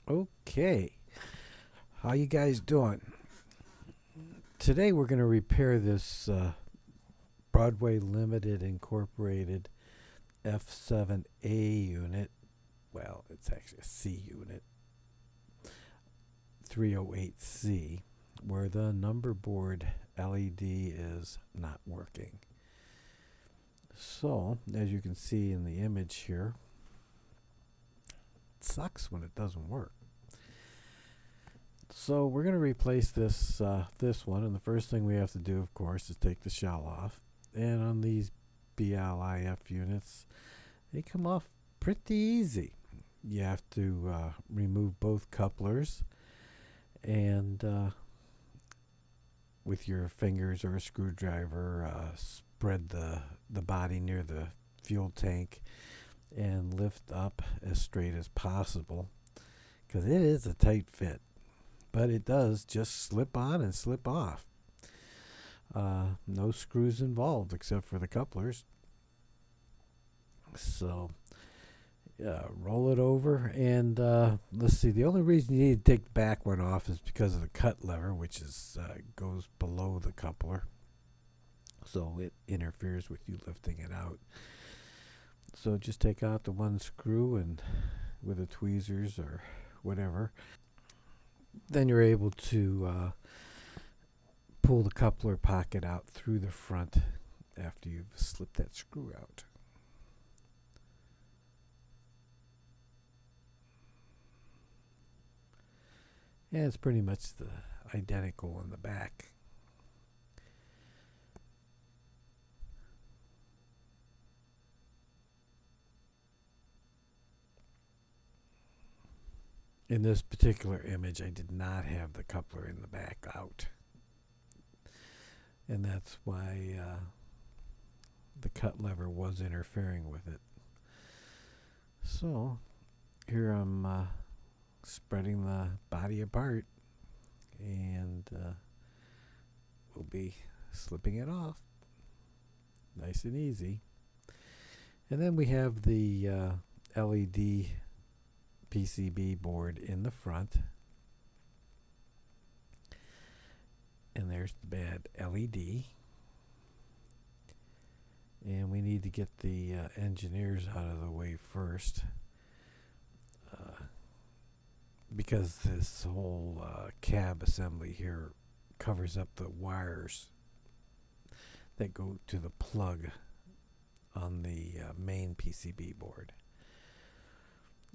Okay, how you guys doing? Today we're going to repair this Broadway Limited Incorporated F7A unit. Well, it's actually a C unit, 308C, where the number board LED is not working. So, as you can see in the image here, it sucks when it doesn't work. So we're going to replace this one, and the first thing we have to do, of course, is take the shell off. And on these BLIF units, they come off pretty easy. You have to remove both couplers, and with your fingers or a screwdriver, spread the body near the fuel tank and lift up as straight as possible, because it is a tight fit. But it does just slip on and slip off. No screws involved except for the couplers. So roll it over, and let's see. The only reason you need to take the back one off is because of the cut lever, which is goes below the coupler, so it interferes with you lifting it out. So just take out the one screw and with the tweezers or whatever. Then you're able to pull the coupler pocket out through the front after you've slipped that screw out. And it's pretty much identical in the back. In this particular image, I did not have the coupler in the back out. And that's why the cut lever was interfering with it. So here I'm spreading the body apart, and we'll be slipping it off nice and easy. And then we have the LED PCB board in the front, and there's the bad LED, and we need to get the engineers out of the way first, because this whole cab assembly here covers up the wires that go to the plug on the main PCB board.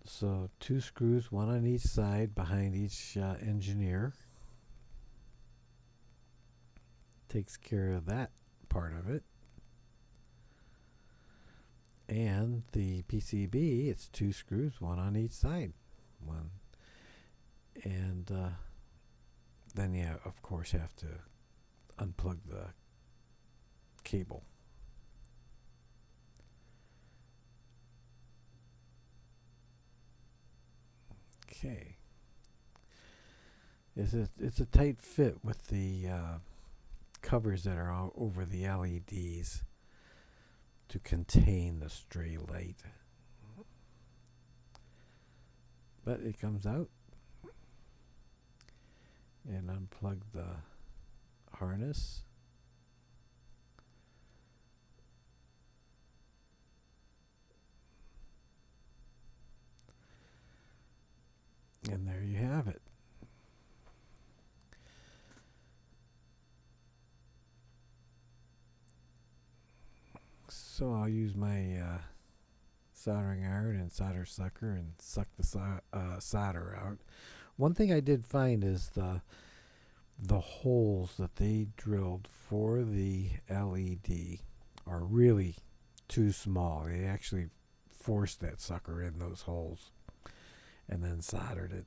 So 2 screws, one on each side behind each engineer. Takes care of that part of it. And the PCB, it's 2 screws, one on each side. One. And then you, of course, have to unplug the cable. Okay. It's a tight fit with the covers that are all over the LEDs to contain the stray light. But it comes out, and unplug the harness. And there you have it. So I'll use my soldering iron and solder sucker and suck the solder out. One thing I did find is the holes that they drilled for the LED are really too small. They actually forced that sucker in those holes and then soldered it.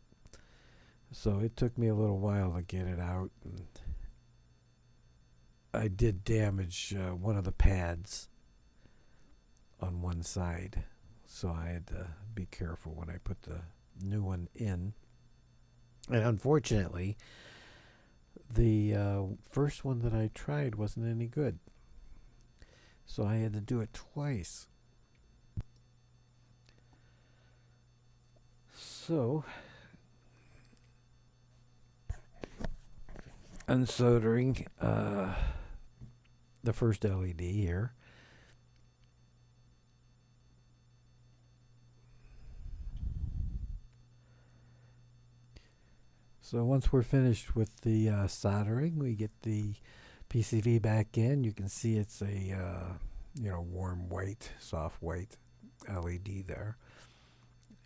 So it took me a little while to get it out, and I did damage one of the pads on one side, so I had to be careful when I put the new one in. And unfortunately, the first one that I tried wasn't any good, so I had to do it twice. So unsoldering the first LED here. So once we're finished with the soldering, we get the PCV back in. You can see it's a warm white, soft white LED there.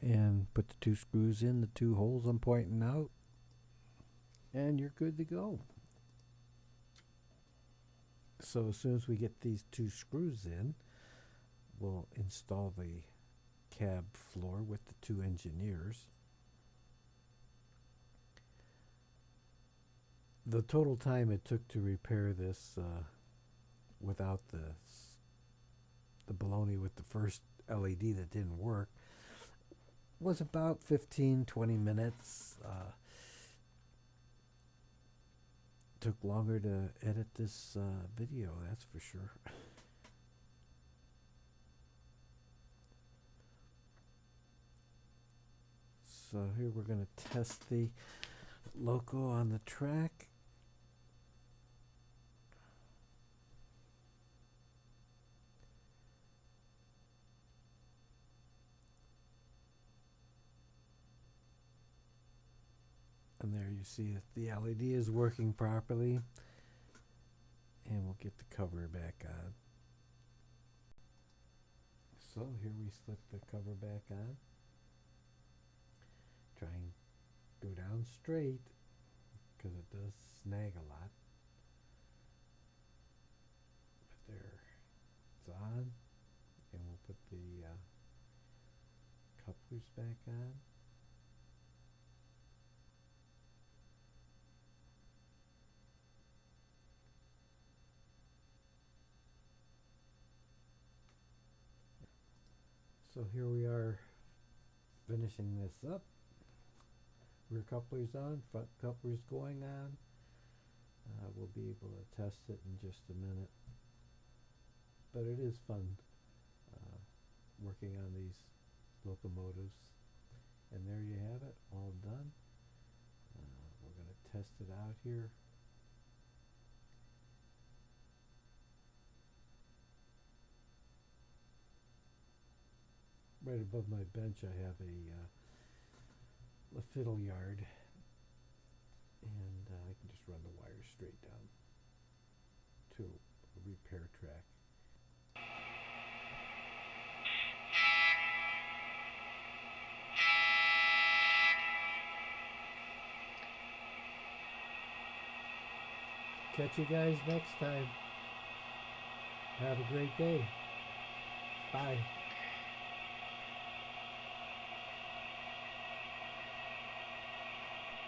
And put the 2 screws in the 2 holes I'm pointing out, and you're good to go. So as soon as we get these 2 screws in, we'll install the cab floor with the 2 engineers. The total time it took to repair this without the baloney with the first LED that didn't work was about 15-20 minutes. Took longer to edit this video, that's for sure. So here we're going to test the loco on the track. And there you see that the LED is working properly. And we'll get the cover back on. So here we slip the cover back on. Try and go down straight because it does snag a lot. But there, it's on. And we'll put the couplers back on. So here we are finishing this up. Rear couplers on, front couplers going on. We'll be able to test it in just a minute. But it is fun working on these locomotives. And there you have it, all done. We're going to test it out here. Right above my bench I have a fiddle yard, and I can just run the wires straight down to a repair track. Catch you guys next time. Have a great day. Bye.